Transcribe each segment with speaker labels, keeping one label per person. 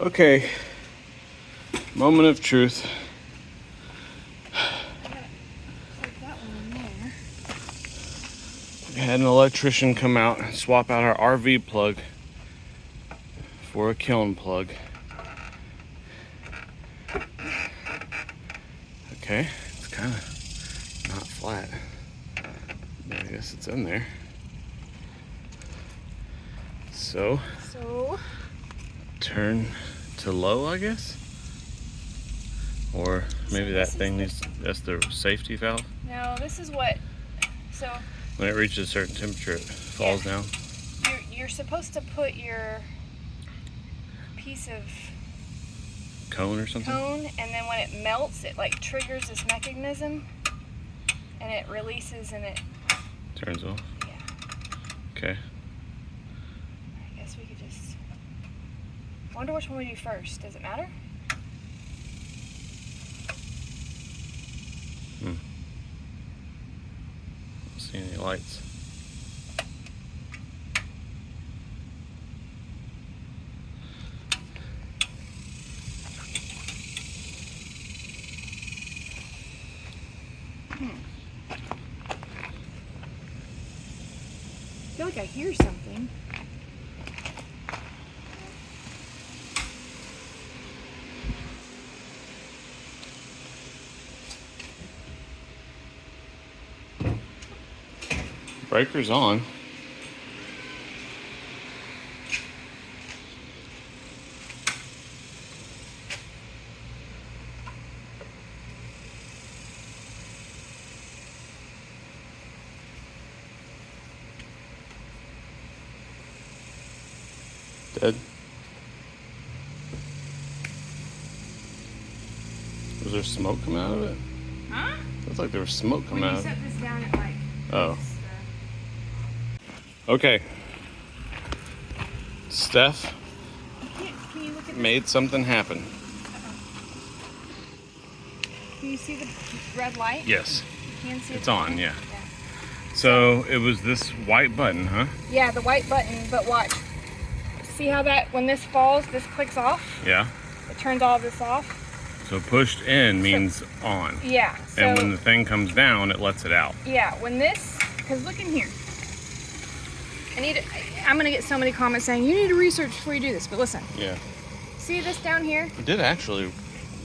Speaker 1: Okay, moment of truth. We had an electrician come out and swap out our RV plug for a kiln plug. Okay, it's kind of not flat, but I guess it's in there. So turn to low, I guess? Or maybe that thing needs, that's the safety valve?
Speaker 2: No, this is what, so.
Speaker 1: When it reaches a certain temperature, it falls down?
Speaker 2: You're supposed to put your piece of
Speaker 1: cone or something?
Speaker 2: Cone, and then when it melts, it like triggers this mechanism, and it releases and it
Speaker 1: turns off?
Speaker 2: Yeah.
Speaker 1: Okay.
Speaker 2: I guess we could just, I wonder which one we do first. Does it matter?
Speaker 1: Don't see any lights.
Speaker 2: I feel like I hear something.
Speaker 1: Breaker's on. Dead. Was there smoke coming out of it?
Speaker 2: Huh?
Speaker 1: Looks like there was smoke coming out of it.
Speaker 2: When you set this down, it like...
Speaker 1: Oh. Okay. Steph
Speaker 2: can you look at
Speaker 1: made something happen.
Speaker 2: Can you see the red light?
Speaker 1: Yes.
Speaker 2: You can see
Speaker 1: it's on, yeah. So it was this white button, huh?
Speaker 2: Yeah, the white button, but watch. See how that, when this falls, this clicks off?
Speaker 1: Yeah.
Speaker 2: It turns all of this off.
Speaker 1: So pushed in means on.
Speaker 2: Yeah. So,
Speaker 1: and when the thing comes down, it lets it out.
Speaker 2: Yeah, when this, because look in here. I'm going to get so many comments saying, you need to research before you do this, but listen.
Speaker 1: Yeah.
Speaker 2: See this down here?
Speaker 1: I did actually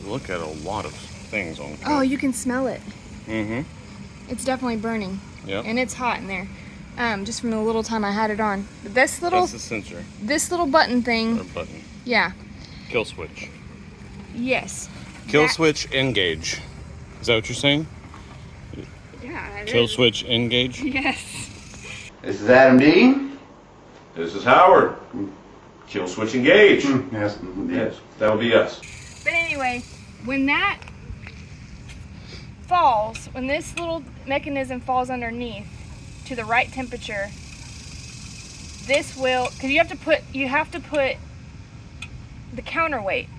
Speaker 1: look at a lot of things on.
Speaker 2: Oh, you can smell it.
Speaker 1: Mm-hmm.
Speaker 2: It's definitely burning.
Speaker 1: Yep.
Speaker 2: And it's hot in there. Just from the little time I had it on. But this little...
Speaker 1: That's the sensor.
Speaker 2: This little button thing...
Speaker 1: Or button.
Speaker 2: Yeah.
Speaker 1: Kill switch.
Speaker 2: Yes.
Speaker 1: Kill switch, engage. Is that what you're saying?
Speaker 2: Yeah,
Speaker 1: Kill switch, engage?
Speaker 2: Yes.
Speaker 3: This is Adam Dean.
Speaker 4: This is Howard. Kill switch engage.
Speaker 3: Yes.
Speaker 4: Yes, that would be us.
Speaker 2: But anyway, when that falls, when this little mechanism falls underneath to the right temperature, this will, because you have to put the counterweight.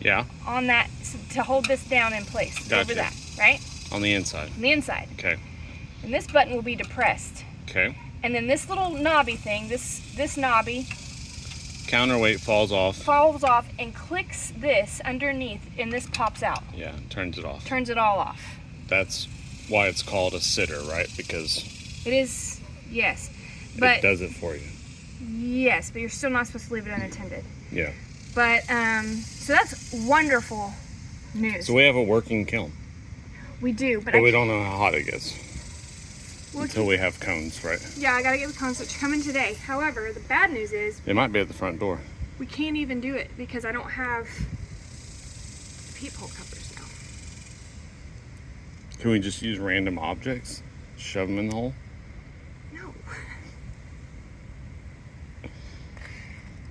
Speaker 1: Yeah.
Speaker 2: On that to hold this down in place.
Speaker 1: Gotcha.
Speaker 2: Over that, right?
Speaker 1: On the inside.
Speaker 2: On the inside.
Speaker 1: Okay.
Speaker 2: And this button will be depressed.
Speaker 1: Okay.
Speaker 2: And then this little knobby thing, this knobby
Speaker 1: counterweight falls off
Speaker 2: and clicks this underneath, and this pops out.
Speaker 1: Yeah, turns it off.
Speaker 2: Turns it all off.
Speaker 1: That's why it's called a sitter, right? Because
Speaker 2: it is, yes. But
Speaker 1: it does it for you.
Speaker 2: Yes, but you're still not supposed to leave it unattended.
Speaker 1: Yeah.
Speaker 2: But so that's wonderful news.
Speaker 1: So we have a working kiln.
Speaker 2: We do, but
Speaker 1: we don't know how hot it gets until we have cones, right?
Speaker 2: Yeah, I gotta get the cones, which come in today. However, the bad news is
Speaker 1: it might be at the front door.
Speaker 2: We can't even do it because I don't have peephole covers now.
Speaker 1: Can we just use random objects, shove them in the hole?
Speaker 2: No.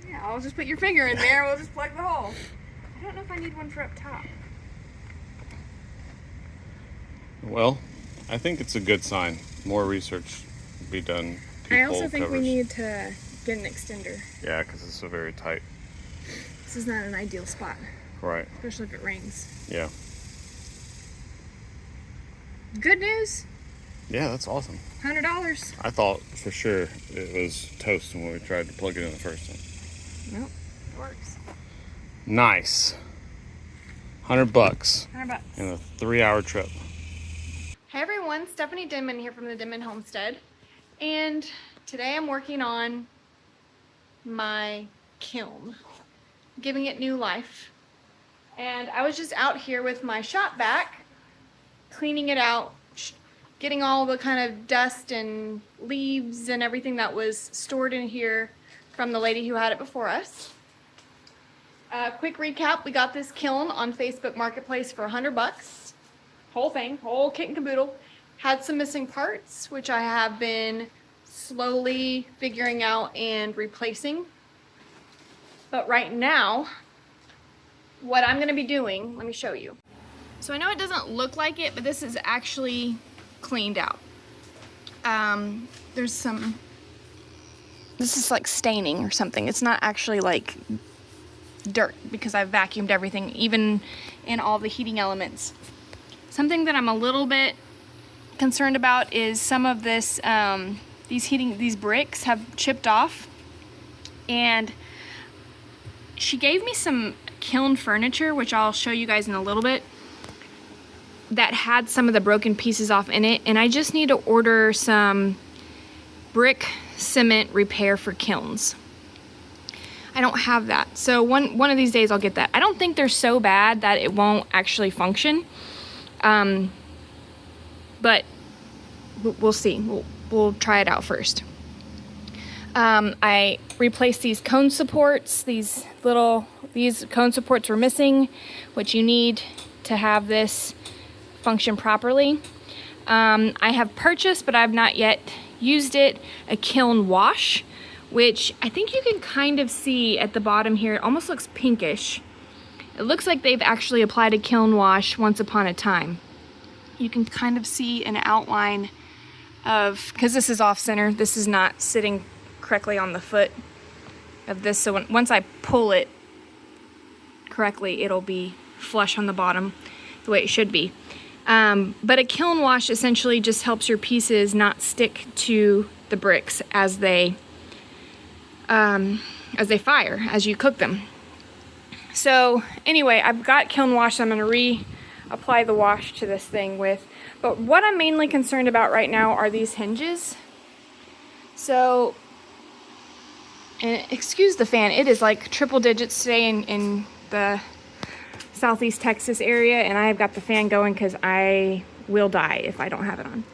Speaker 2: Yeah, I'll just put your finger in there. We'll just plug the hole. I don't know if I need one for up top.
Speaker 1: Well, I think it's a good sign. More research be done.
Speaker 2: I also think we need to get an extender.
Speaker 1: Yeah, because it's so very tight.
Speaker 2: This is not an ideal spot.
Speaker 1: Right.
Speaker 2: Especially if it rains.
Speaker 1: Yeah.
Speaker 2: Good news.
Speaker 1: Yeah, that's awesome.
Speaker 2: $100.
Speaker 1: I thought for sure it was toast when we tried to plug it in the first time.
Speaker 2: Nope, it works.
Speaker 1: Nice. $100
Speaker 2: $100.
Speaker 1: in a 3-hour trip.
Speaker 2: Hey everyone, Stephanie Denman here from the Denman Homestead. And today I'm working on my kiln, giving it new life. And I was just out here with my shop vac, cleaning it out, getting all the kind of dust and leaves and everything that was stored in here from the lady who had it before us. Quick recap, we got this kiln on Facebook Marketplace for $100. Whole thing, whole kit and caboodle. Had some missing parts, which I have been slowly figuring out and replacing. But right now, what I'm gonna be doing, let me show you. So I know it doesn't look like it, but this is actually cleaned out. There's some, this is like staining or something. It's not actually like dirt because I've vacuumed everything, even in all the heating elements. Something that I'm a little bit concerned about is some of this, these bricks have chipped off, and she gave me some kiln furniture, which I'll show you guys in a little bit, that had some of the broken pieces off in it, and I just need to order some brick cement repair for kilns. I don't have that, so one of these days I'll get that. I don't think they're so bad that it won't actually function, but we'll see. We'll try it out first. I replaced these cone supports. These cone supports were missing, which you need to have this function properly. I have purchased, but I've not yet used it, a kiln wash, which I think you can kind of see at the bottom here. It almost looks pinkish. It looks like they've actually applied a kiln wash once upon a time. You can kind of see an outline of, because this is off center, this is not sitting correctly on the foot of this, so once I pull it correctly, it'll be flush on the bottom the way it should be. But a kiln wash essentially just helps your pieces not stick to the bricks as they fire, as you cook them. So anyway, I've got kiln wash I'm going to reapply the wash to this thing with. But what I'm mainly concerned about right now are these hinges. So, and excuse the fan, it is like triple digits today in the Southeast Texas area, and I have got the fan going because I will die if I don't have it on.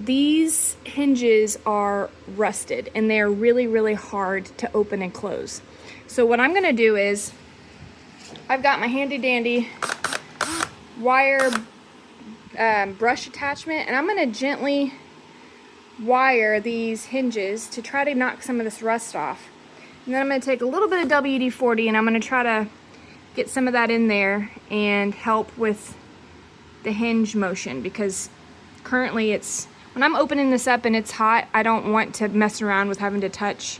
Speaker 2: These hinges are rusted, and they're really, really hard to open and close. So what I'm gonna do is, I've got my handy dandy wire brush attachment, and I'm gonna gently wire these hinges to try to knock some of this rust off. And then I'm gonna take a little bit of WD-40 and I'm gonna try to get some of that in there and help with the hinge motion, because currently when I'm opening this up and it's hot, I don't want to mess around with having to touch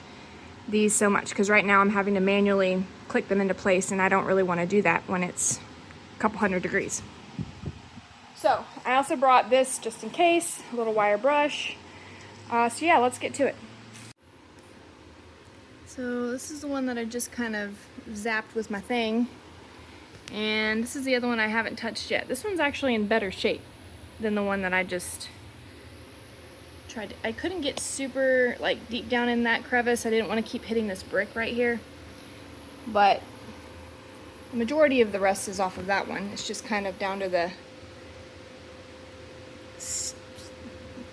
Speaker 2: these so much, because right now I'm having to manually click them into place, and I don't really want to do that when it's a couple hundred degrees. So I also brought this just in case, a little wire brush. So yeah, let's get to it. So this is the one that I just kind of zapped with my thing, and this is the other one I haven't touched yet. This one's actually in better shape than the one that I just tried to. I couldn't get super like deep down in that crevice. I didn't want to keep hitting this brick right here, but the majority of the rust is off of that one. It's just kind of down to the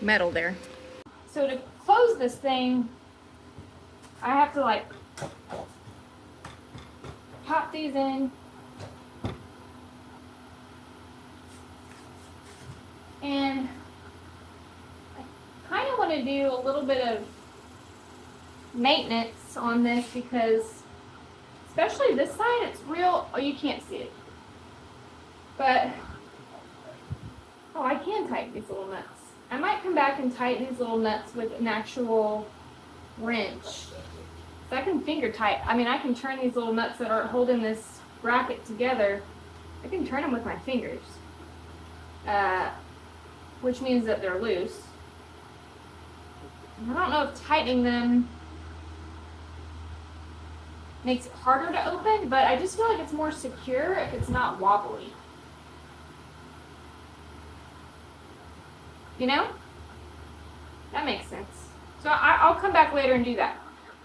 Speaker 2: metal there. So to close this thing, I have to like pop these in, and I kind of want to do a little bit of maintenance on this, because especially this side, it's real, oh, you can't see it, but oh, I can tighten these little nuts. I might come back and tighten these little nuts with an actual wrench. So I can finger tight. I mean, I can turn these little nuts that are holding this bracket together. I can turn them with my fingers, which means that they're loose. I don't know if tightening them makes it harder to open, but I just feel like it's more secure if it's not wobbly. You know? That makes sense. So I'll come back later and do that.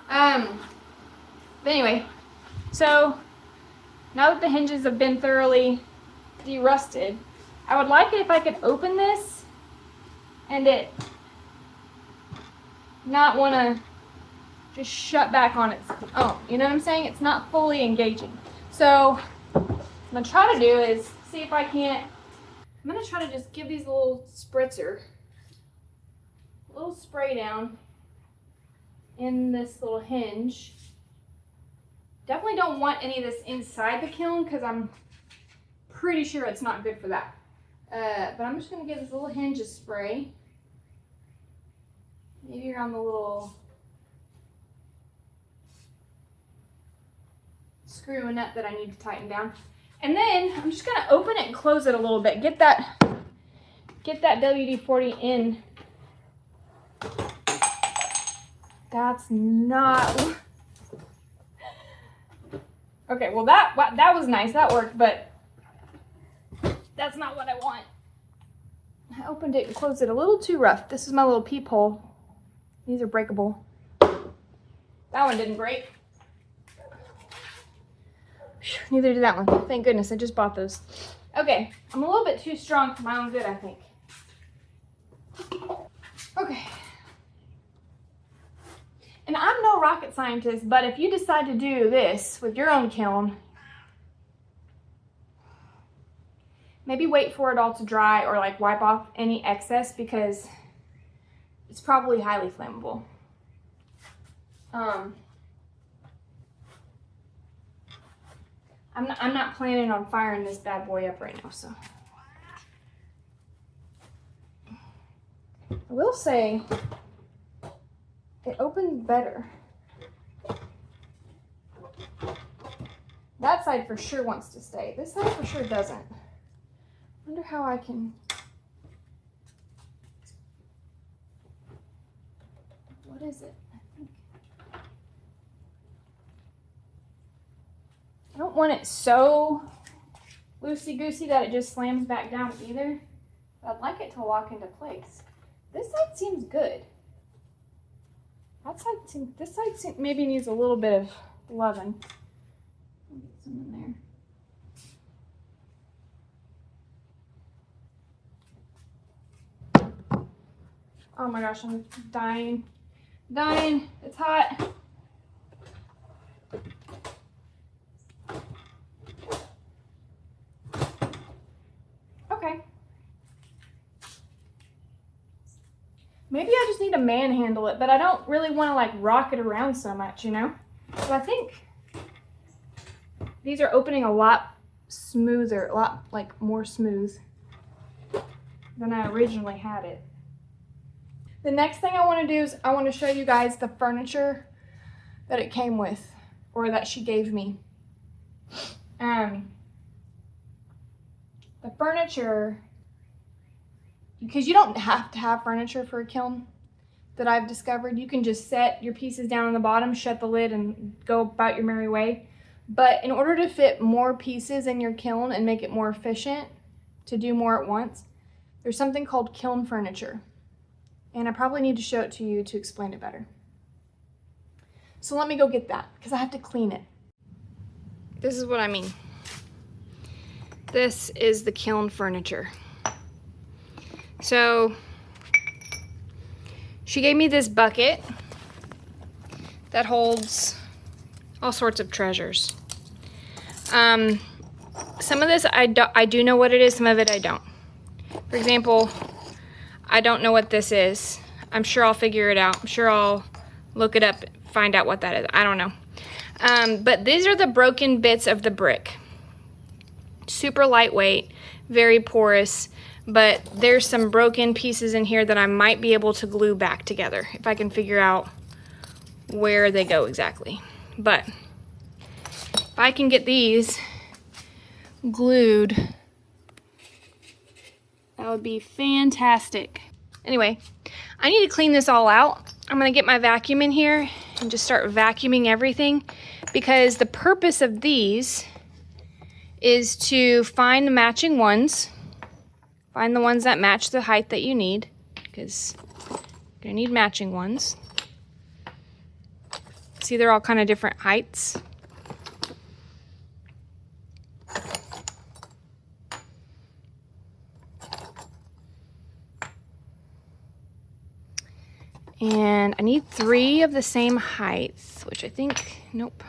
Speaker 2: But anyway, so now that the hinges have been thoroughly de-rusted, I would like it if I could open this and it not want to just shut back on its own. You know what I'm saying? It's not fully engaging. So what I'm going to try to do is see if I can't, I'm going to try to just give these a little spritzer, a little spray down in this little hinge. Definitely don't want any of this inside the kiln because I'm pretty sure it's not good for that. But I'm just going to give this little hinge a spray. Maybe around the little screw and nut that I need to tighten down. And then I'm just going to open it and close it a little bit. Get that WD-40 in. That's not... Okay, well that was nice. That worked, but that's not what I want. I opened it and closed it a little too rough. This is my little peephole. These are breakable. That one didn't break. Neither did that one. Thank goodness, I just bought those. Okay, I'm a little bit too strong for my own good, I think. Okay. And I'm no rocket scientist, but if you decide to do this with your own kiln, maybe wait for it all to dry or like wipe off any excess because it's probably highly flammable. I'm not planning on firing this bad boy up right now, so. I will say, it opened better. That side for sure wants to stay. This side for sure doesn't. Wonder how I can... What is it? I don't want it so loosey-goosey that it just slams back down either. But I'd like it to lock into place. This side seems good. This side maybe needs a little bit of loving. I'll get some in there. Oh my gosh, I'm dying. Dying. It's hot. Okay. Maybe I just need to manhandle it, but I don't really want to like rock it around so much, you know? So I think these are opening a lot smoother, a lot like more smooth than I originally had it. The next thing I want to do is I want to show you guys the furniture that it came with, or that she gave me. The furniture, because you don't have to have furniture for a kiln that I've discovered. You can just set your pieces down on the bottom, shut the lid, and go about your merry way. But in order to fit more pieces in your kiln and make it more efficient to do more at once, there's something called kiln furniture. And I probably need to show it to you to explain it better. So let me go get that, because I have to clean it. This is what I mean. This is the kiln furniture. So she gave me this bucket that holds all sorts of treasures. Some of this I do know what it is, some of it I don't. For example, I don't know what this is. I'm sure I'll figure it out. I'm sure I'll look it up, find out what that is. I don't know. But these are the broken bits of the brick. Super lightweight, very porous, but there's some broken pieces in here that I might be able to glue back together if I can figure out where they go exactly. But if I can get these glued, that would be fantastic. Anyway, I need to clean this all out. I'm gonna get my vacuum in here and just start vacuuming everything because the purpose of these is to find the matching ones, find the ones that match the height that you need, because you're gonna need matching ones. See, they're all kind of different heights. And I need 3 of the same height, which I think, nope.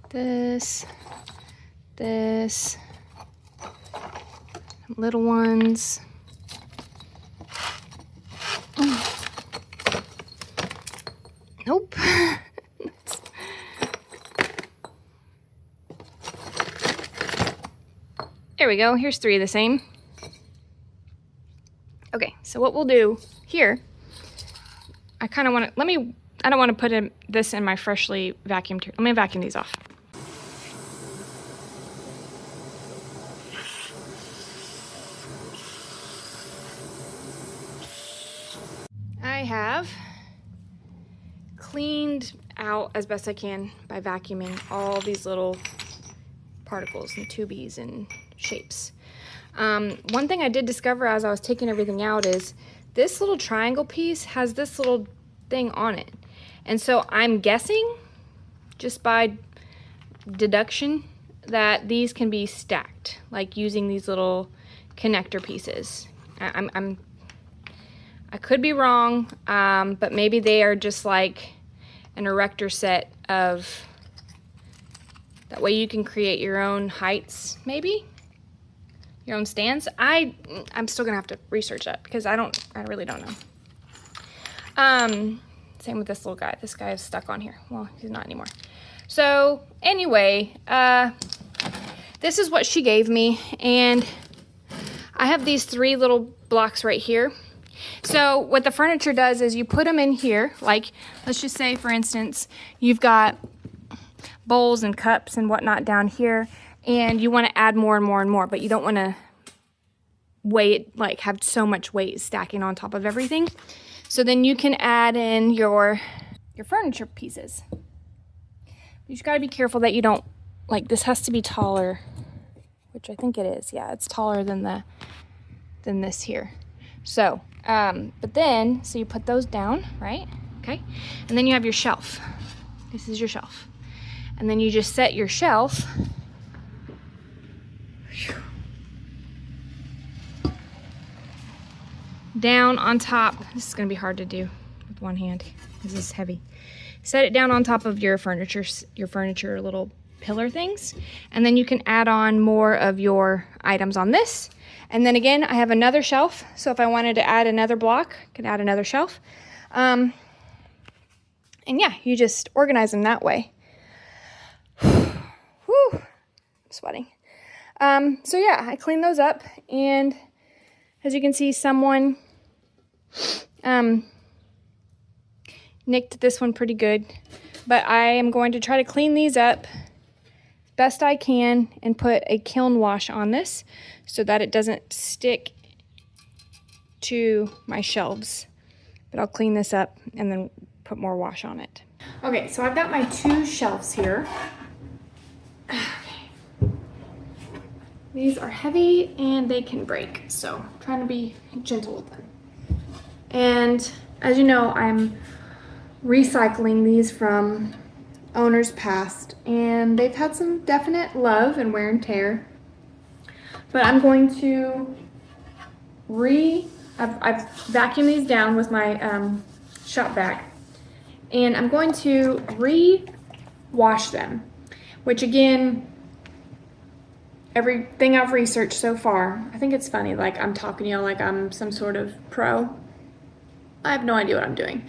Speaker 2: This, little ones. Nope. There we go. Here's 3 of the same. Okay, so what we'll do here, I kind of want to, I don't want to put this in my freshly vacuumed here. Let me vacuum these off. I have cleaned out as best I can by vacuuming all these little particles and tubies and shapes. One thing I did discover as I was taking everything out is this little triangle piece has this little thing on it. And so I'm guessing, just by deduction, that these can be stacked, like using these little connector pieces. I could be wrong, but maybe they are just like an erector set of, that way you can create your own heights, maybe? Your own stands. I'm still gonna have to research that because I really don't know. Same with this little guy. This guy is stuck on here. Well, he's not anymore. So anyway, this is what she gave me, and I have these 3 little blocks right here. So what the furniture does is you put them in here, like, let's just say, for instance, you've got bowls and cups and whatnot down here, and you want to add more and more and more, but you don't want to weight, like, have so much weight stacking on top of everything. So then you can add in your furniture pieces. You just got to be careful that you don't, like, this has to be taller, which I think it is. Yeah, it's taller than this here. So, but then, so you put those down, right? Okay. And then you have your shelf. This is your shelf. And then you just set your shelf down on top. This is going to be hard to do with one hand. This is heavy. Set it down on top of your furniture little pillar things, and then you can add on more of your items on this. And then again, I have another shelf, so if I wanted to add another block, I could add another shelf. And yeah, you just organize them that way. Whew, I'm sweating. So yeah, I cleaned those up, and as you can see, someone nicked this one pretty good, but I am going to try to clean these up best I can and put a kiln wash on this so that it doesn't stick to my shelves. But I'll clean this up and then put more wash on it. Okay, so I've got my 2 shelves here. Okay. These are heavy and they can break, so I'm trying to be gentle with them. And as you know, I'm recycling these from owners past, and they've had some definite love and wear and tear. But I'm going to I've vacuumed these down with my shop vac, and I'm going to re-wash them, which again, everything I've researched so far, I think it's funny, like I'm talking to y'all like I'm some sort of pro. I have no idea what I'm doing.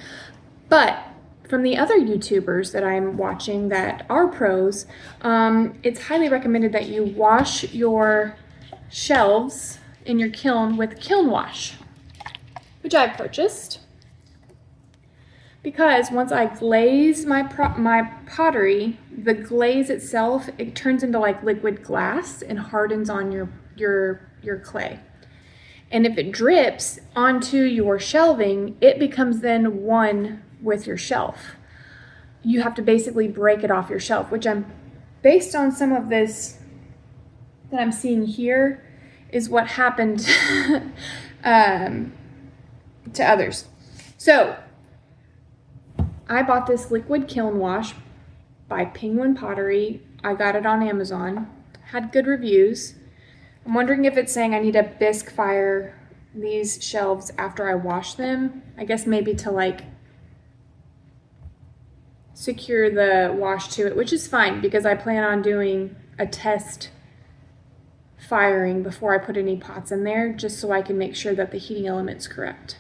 Speaker 2: But from the other YouTubers that I'm watching that are pros, it's highly recommended that you wash your shelves in your kiln with kiln wash, which I've purchased. Because once I glaze my pottery, the glaze itself, it turns into like liquid glass and hardens on your clay. And if it drips onto your shelving, it becomes then one with your shelf. You have to basically break it off your shelf, which based on some of this that I'm seeing here, is what happened to others. So I bought this liquid kiln wash by Penguin Pottery. I got it on Amazon. Had good reviews. I'm wondering if it's saying I need to bisque fire these shelves after I wash them. I guess maybe to like secure the wash to it, which is fine because I plan on doing a test firing before I put any pots in there, just so I can make sure that the heating element's correct.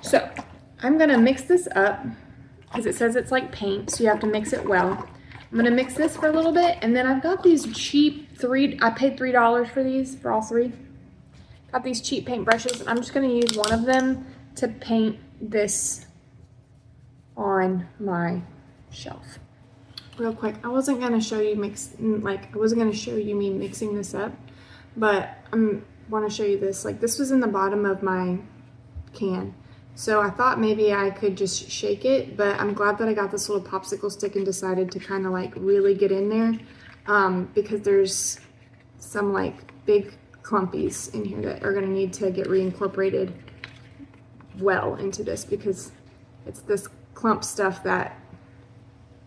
Speaker 2: So I'm gonna mix this up because it says it's like paint, so you have to mix it well. I'm gonna mix this for a little bit, and then I've got these cheap I paid $3 for these, for all three. Got these cheap paint brushes, and I'm just gonna use one of them to paint this on my shelf. Real quick, I wasn't gonna show you me mixing this up, but I want to show you this. Like, this was in the bottom of my can, so I thought maybe I could just shake it, but I'm glad that I got this little popsicle stick and decided to kind of like really get in there, because there's some like big clumpies in here that are gonna need to get reincorporated well into this, because it's this clump stuff that,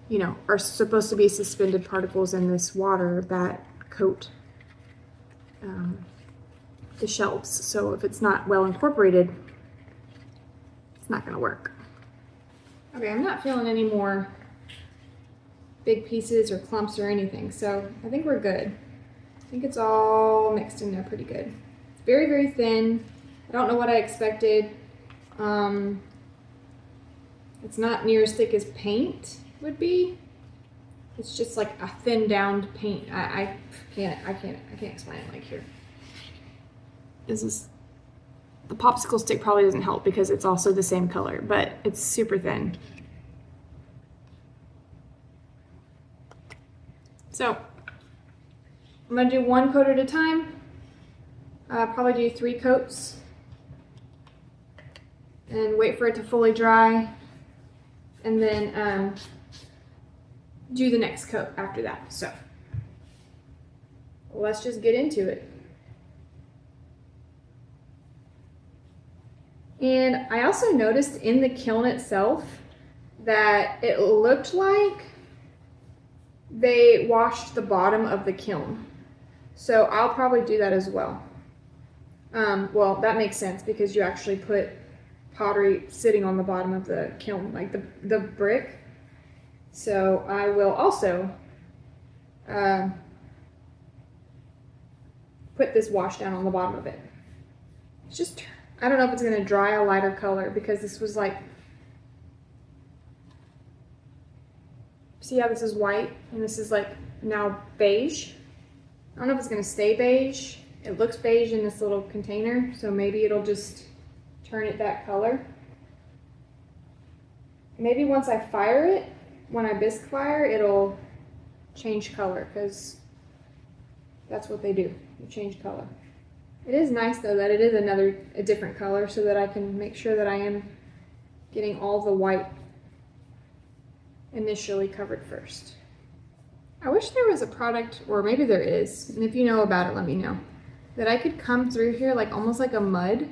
Speaker 2: you know, are supposed to be suspended particles in this water that coat the shelves. So if it's not well incorporated, it's not going to work. Okay, I'm not feeling any more big pieces or clumps or anything, so I think we're good. I think it's all mixed in there pretty good. It's very, very thin. I don't know what I expected. It's not near as thick as paint would be. It's just like a thin downed paint. I can't explain it like here. The popsicle stick probably doesn't help because it's also the same color, but it's super thin. So I'm gonna do one coat at a time. Probably do 3 coats and wait for it to fully dry, and then do the next coat after that. So let's just get into it. And I also noticed in the kiln itself that it looked like they washed the bottom of the kiln. So I'll probably do that as well. Well, that makes sense because you actually put pottery sitting on the bottom of the kiln, like the brick. So I will also put this wash down on the bottom of it. It's just, I don't know if it's gonna dry a lighter color because this was like, see how this is white and this is like now beige? I don't know if it's gonna stay beige. It looks beige in this little container, so maybe it'll just turn it that color. Maybe once I fire it, when I bisque fire, it'll change color, because that's what they do. They change color. It is nice though that it is a different color, so that I can make sure that I am getting all the white initially covered first. I wish there was a product, or maybe there is, and if you know about it, let me know, that I could come through here like almost like a mud,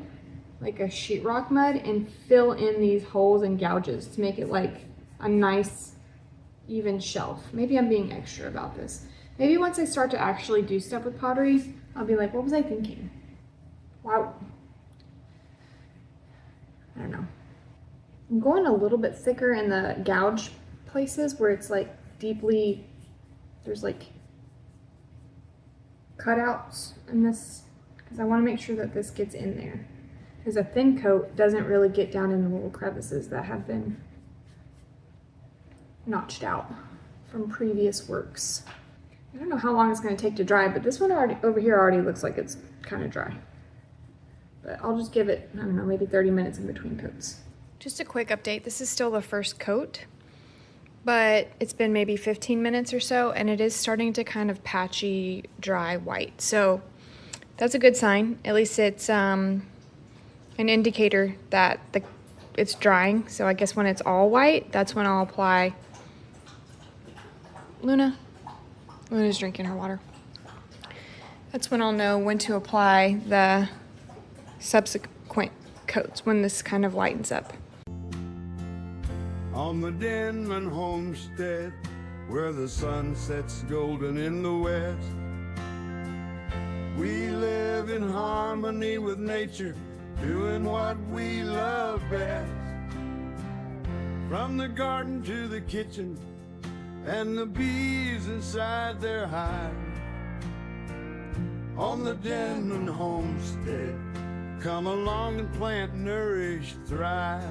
Speaker 2: like a sheetrock mud, and fill in these holes and gouges to make it like a nice even shelf. Maybe I'm being extra about this. Maybe once I start to actually do stuff with pottery, I'll be like, what was I thinking? Wow. I don't know. I'm going a little bit thicker in the gouge places where it's like deeply, there's like cutouts in this, because I want to make sure that this gets in there. Because a thin coat doesn't really get down in the little crevices that have been notched out from previous works. I don't know how long it's going to take to dry, but this one over here already looks like it's kind of dry. But I'll just give it, I don't know, maybe 30 minutes in between coats. Just a quick update. This is still the first coat, but it's been maybe 15 minutes or so, and it is starting to kind of patchy, dry white. So that's a good sign. At least it's an indicator that the it's drying. So I guess when it's all white, that's when I'll apply. Luna's drinking her water. That's when I'll know when to apply the subsequent coats, when this kind of lightens up.
Speaker 5: On the Denman homestead, where the sun sets golden in the west, we live in harmony with nature, doing what we love best. From the garden to the kitchen, and the bees inside their hive. On the Denman homestead, come along and plant, nourish, thrive.